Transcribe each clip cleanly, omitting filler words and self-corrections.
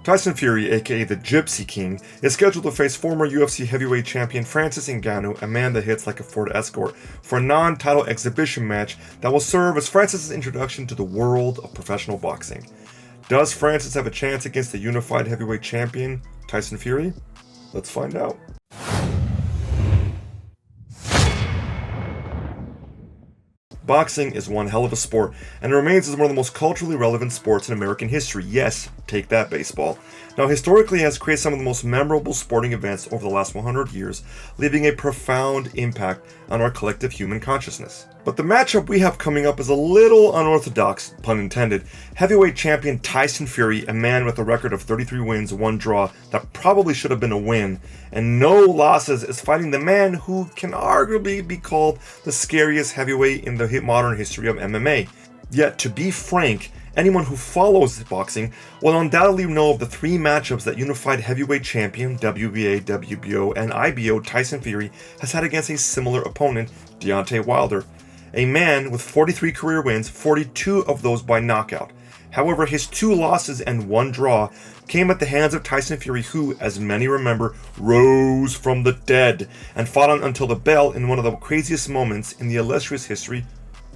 Tyson Fury, aka the Gypsy King, is scheduled to face former UFC heavyweight champion Francis Ngannou, a man that hits like a Ford Escort, for a non-title exhibition match that will serve as Francis' introduction to the world of professional boxing. Does Francis have a chance against the unified heavyweight champion, Tyson Fury? Let's find out. Boxing is one hell of a sport, and it remains as one of the most culturally relevant sports in American history. Yes, take that, baseball. Now, historically, it has created some of the most memorable sporting events over the last 100 years, leaving a profound impact on our collective human consciousness. But the matchup we have coming up is a little unorthodox, pun intended. Heavyweight champion Tyson Fury, a man with a record of 33 wins, 1 draw, that probably should have been a win, and no losses, is fighting the man who can arguably be called the scariest heavyweight in the modern history of MMA. Yet, to be frank, anyone who follows boxing will undoubtedly know of the 3 matchups that unified heavyweight champion, WBA, WBO, and IBO Tyson Fury has had against a similar opponent, Deontay Wilder. A man with 43 career wins, 42 of those by knockout. However, his 2 losses and 1 draw came at the hands of Tyson Fury, who, as many remember, rose from the dead and fought on until the bell in one of the craziest moments in the illustrious history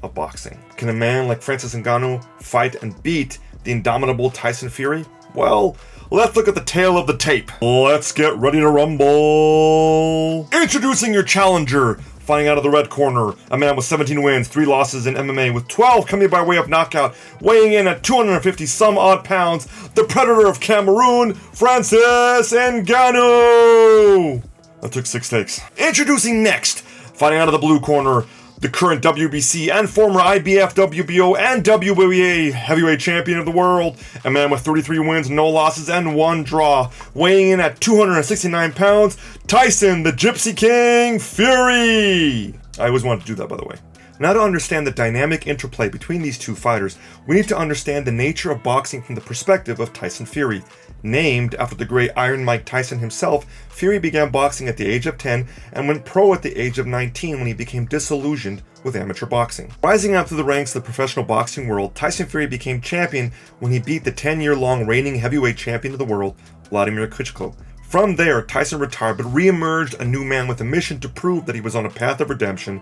of boxing. Can a man like Francis Ngannou fight and beat the indomitable Tyson Fury? Well, let's look at the tail of the tape. Let's get ready to rumble. Introducing your challenger, fighting out of the red corner, a man with 17 wins, 3 losses in MMA, with 12 coming by way of knockout, weighing in at 250 some odd pounds, the Predator of Cameroon, Francis Ngannou. That took 6 takes. Introducing next, fighting out of the blue corner, the current WBC and former IBF, WBO, and WBA heavyweight champion of the world, a man with 33 wins, no losses, and 1 draw, weighing in at 269 pounds, Tyson, the Gypsy King Fury! I always wanted to do that, by the way. Now, to understand the dynamic interplay between these 2 fighters, we need to understand the nature of boxing from the perspective of Tyson Fury. Named after the great Iron Mike Tyson himself, Fury began boxing at the age of 10 and went pro at the age of 19 when he became disillusioned with amateur boxing. Rising up through the ranks of the professional boxing world, Tyson Fury became champion when he beat the 10-year-long reigning heavyweight champion of the world, Vladimir Klitschko. From there, Tyson retired but re-emerged a new man with a mission to prove that he was on a path of redemption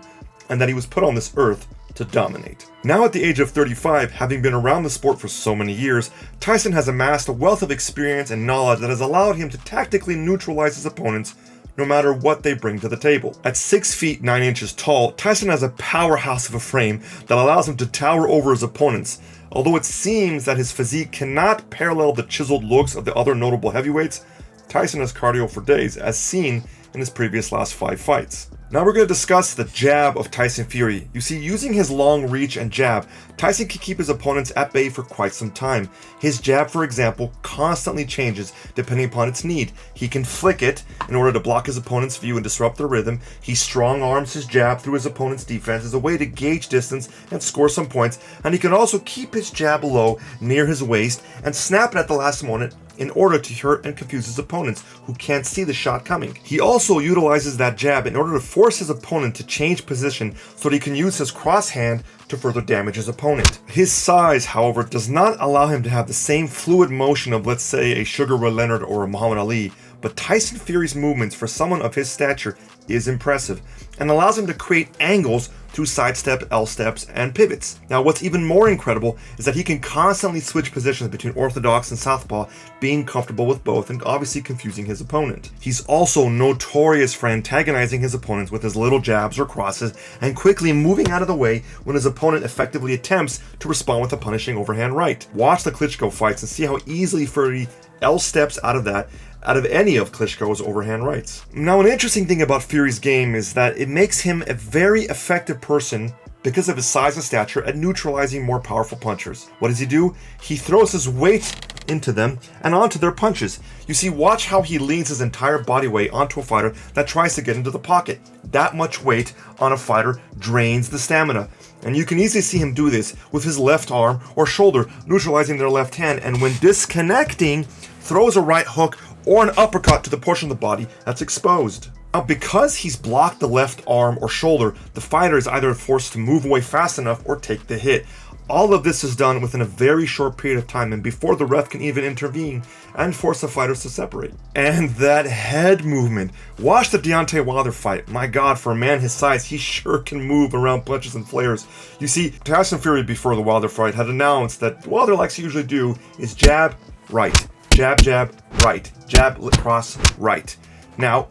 and that he was put on this earth to dominate. Now at the age of 35, having been around the sport for so many years, Tyson has amassed a wealth of experience and knowledge that has allowed him to tactically neutralize his opponents no matter what they bring to the table. At 6 feet 9 inches tall, Tyson has a powerhouse of a frame that allows him to tower over his opponents. Although it seems that his physique cannot parallel the chiseled looks of the other notable heavyweights, Tyson has cardio for days, as seen in his previous last 5 fights. Now we're going to discuss the jab of Tyson Fury. You see, using his long reach and jab, Tyson can keep his opponents at bay for quite some time. His jab, for example, constantly changes depending upon its need. He can flick it in order to block his opponent's view and disrupt their rhythm. He strong arms his jab through his opponent's defense as a way to gauge distance and score some points. And he can also keep his jab low near his waist and snap it at the last moment in order to hurt and confuse his opponents who can't see the shot coming. He also utilizes that jab in order to force his opponent to change position so that he can use his cross hand to further damage his opponent. His size, however, does not allow him to have the same fluid motion of, let's say, a Sugar Ray Leonard or a Muhammad Ali, but Tyson Fury's movements for someone of his stature is impressive and allows him to create angles through sidestep, L-steps, and pivots. Now, what's even more incredible is that he can constantly switch positions between orthodox and southpaw, being comfortable with both and obviously confusing his opponent. He's also notorious for antagonizing his opponents with his little jabs or crosses and quickly moving out of the way when his opponent effectively attempts to respond with a punishing overhand right. Watch the Klitschko fights and see how easily Fury L-steps out of any of Klitschko's overhand rights. Now, an interesting thing about Fury's game is that it makes him a very effective person because of his size and stature at neutralizing more powerful punchers. What does he do? He throws his weight into them and onto their punches. You see, watch how he leans his entire body weight onto a fighter that tries to get into the pocket. That much weight on a fighter drains the stamina. And you can easily see him do this with his left arm or shoulder, neutralizing their left hand, and when disconnecting, throws a right hook or an uppercut to the portion of the body that's exposed. Now, because he's blocked the left arm or shoulder, the fighter is either forced to move away fast enough or take the hit. All of this is done within a very short period of time and before the ref can even intervene and force the fighters to separate. And that head movement. Watch the Deontay Wilder fight. My God, for a man his size, he sure can move around punches and flares. You see, Tyson Fury before the Wilder fight had announced that Wilder likes to usually do is jab, right, jab, jab, right, jab, cross, right. Now,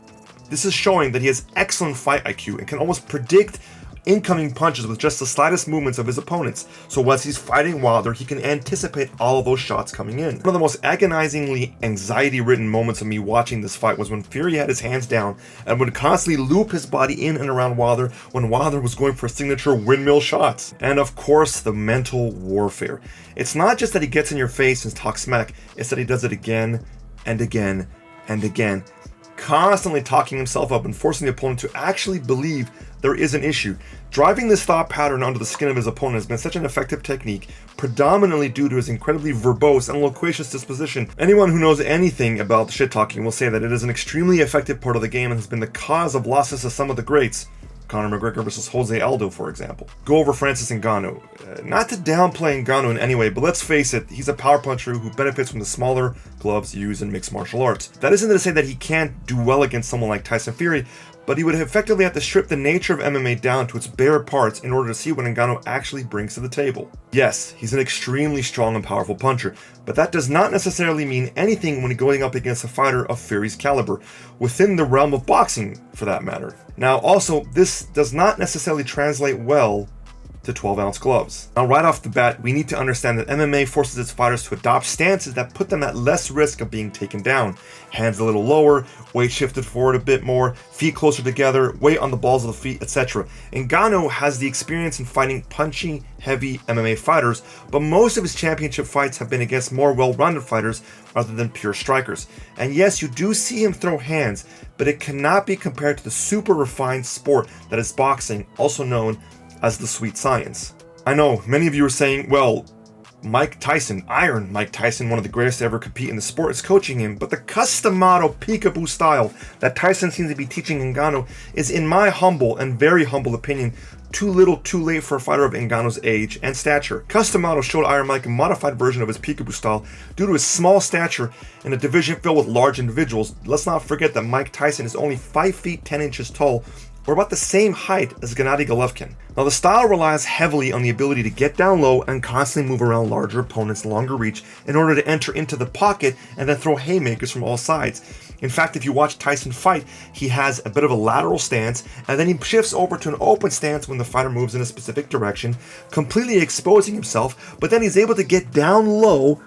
this is showing that he has excellent fight IQ and can almost predict incoming punches with just the slightest movements of his opponents. So as he's fighting Wilder, he can anticipate all of those shots coming in. One of the most agonizingly anxiety-ridden moments of me watching this fight was when Fury had his hands down and would constantly loop his body in and around Wilder when Wilder was going for signature windmill shots. And of course, the mental warfare. It's not just that he gets in your face and talks smack, it's that he does it again and again and again, constantly talking himself up and forcing the opponent to actually believe there is an issue. Driving this thought pattern onto the skin of his opponent has been such an effective technique, predominantly due to his incredibly verbose and loquacious disposition. Anyone who knows anything about shit-talking will say that it is an extremely effective part of the game and has been the cause of losses to some of the greats. Conor McGregor versus Jose Aldo, for example. Go over Francis Ngannou. Not to downplay Ngannou in any way, but let's face it, he's a power puncher who benefits from the smaller gloves used in mixed martial arts. That isn't to say that he can't do well against someone like Tyson Fury, but he would effectively have to strip the nature of MMA down to its bare parts in order to see what Ngannou actually brings to the table. Yes, he's an extremely strong and powerful puncher, but that does not necessarily mean anything when going up against a fighter of Fury's caliber, within the realm of boxing, for that matter. Now, also, this does not necessarily translate well to 12-ounce gloves. Now, right off the bat, we need to understand that MMA forces its fighters to adopt stances that put them at less risk of being taken down. Hands a little lower, weight shifted forward a bit more, feet closer together, weight on the balls of the feet, etc. Ngannou has the experience in fighting punchy, heavy MMA fighters, but most of his championship fights have been against more well-rounded fighters rather than pure strikers. And yes, you do see him throw hands, but it cannot be compared to the super refined sport that is boxing, also known as the sweet science. I know, many of you are saying, well, Mike Tyson, Iron Mike Tyson, one of the greatest to ever compete in the sport, is coaching him, but the customado peekaboo style that Tyson seems to be teaching Ngannou is, in my humble and very humble opinion, too little too late for a fighter of Ngannou's age and stature. Customado showed Iron Mike a modified version of his peekaboo style due to his small stature in a division filled with large individuals. Let's not forget that Mike Tyson is only 5 feet 10 inches tall, or about the same height as Gennady Golovkin. Now, the style relies heavily on the ability to get down low and constantly move around larger opponents' longer reach in order to enter into the pocket and then throw haymakers from all sides. In fact, if you watch Tyson fight, he has a bit of a lateral stance, and then he shifts over to an open stance when the fighter moves in a specific direction, completely exposing himself, but then he's able to get down low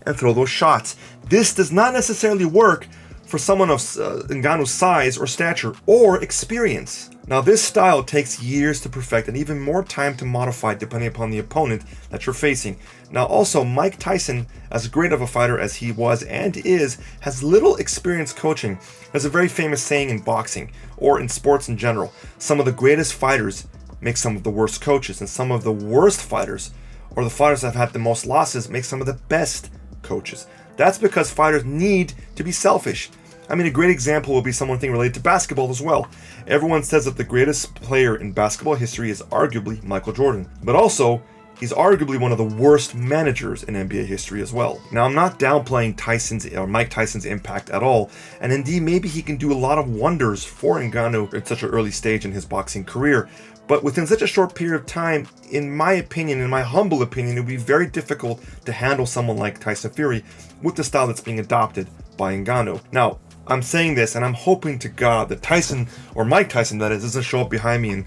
and throw those shots. This does not necessarily work for someone of Ngannou's size or stature or experience. Now, this style takes years to perfect and even more time to modify depending upon the opponent that you're facing. Now, also, Mike Tyson, as great of a fighter as he was and is, has little experience coaching. There's a very famous saying in boxing, or in sports in general: some of the greatest fighters make some of the worst coaches, and some of the worst fighters, or the fighters that have had the most losses, make some of the best coaches. That's because fighters need to be selfish. I mean, a great example will be something related to basketball as well. Everyone says that the greatest player in basketball history is arguably Michael Jordan, but also he's arguably one of the worst managers in NBA history as well. Now, I'm not downplaying Mike Tyson's impact at all, and indeed maybe he can do a lot of wonders for Ngannou at such an early stage in his boxing career. But within such a short period of time, in my opinion, in my humble opinion, it would be very difficult to handle someone like Tyson Fury with the style that's being adopted by Ngannou. Now, I'm saying this and I'm hoping to God that Tyson, or Mike Tyson that is, doesn't show up behind me and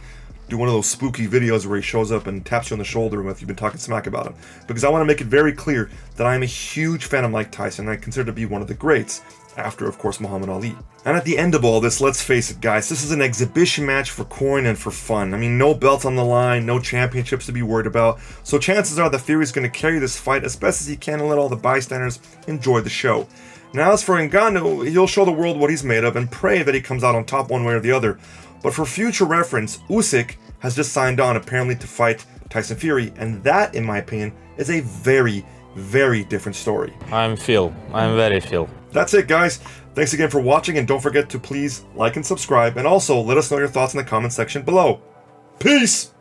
do one of those spooky videos where he shows up and taps you on the shoulder if you've been talking smack about him. Because I want to make it very clear that I'm a huge fan of Mike Tyson, and I consider to be one of the greats, after, of course, Muhammad Ali. And at the end of all this, let's face it, guys, this is an exhibition match for coin and for fun. I mean, no belts on the line, no championships to be worried about, so chances are that Fury's going to carry this fight as best as he can and let all the bystanders enjoy the show. Now, as for Ngannou, he'll show the world what he's made of and pray that he comes out on top one way or the other. But for future reference, Usyk has just signed on apparently to fight Tyson Fury, and that, in my opinion, is a very, very different story. I'm very Phil. That's it, guys. Thanks again for watching, and don't forget to please like and subscribe, and also let us know your thoughts in the comment section below. Peace!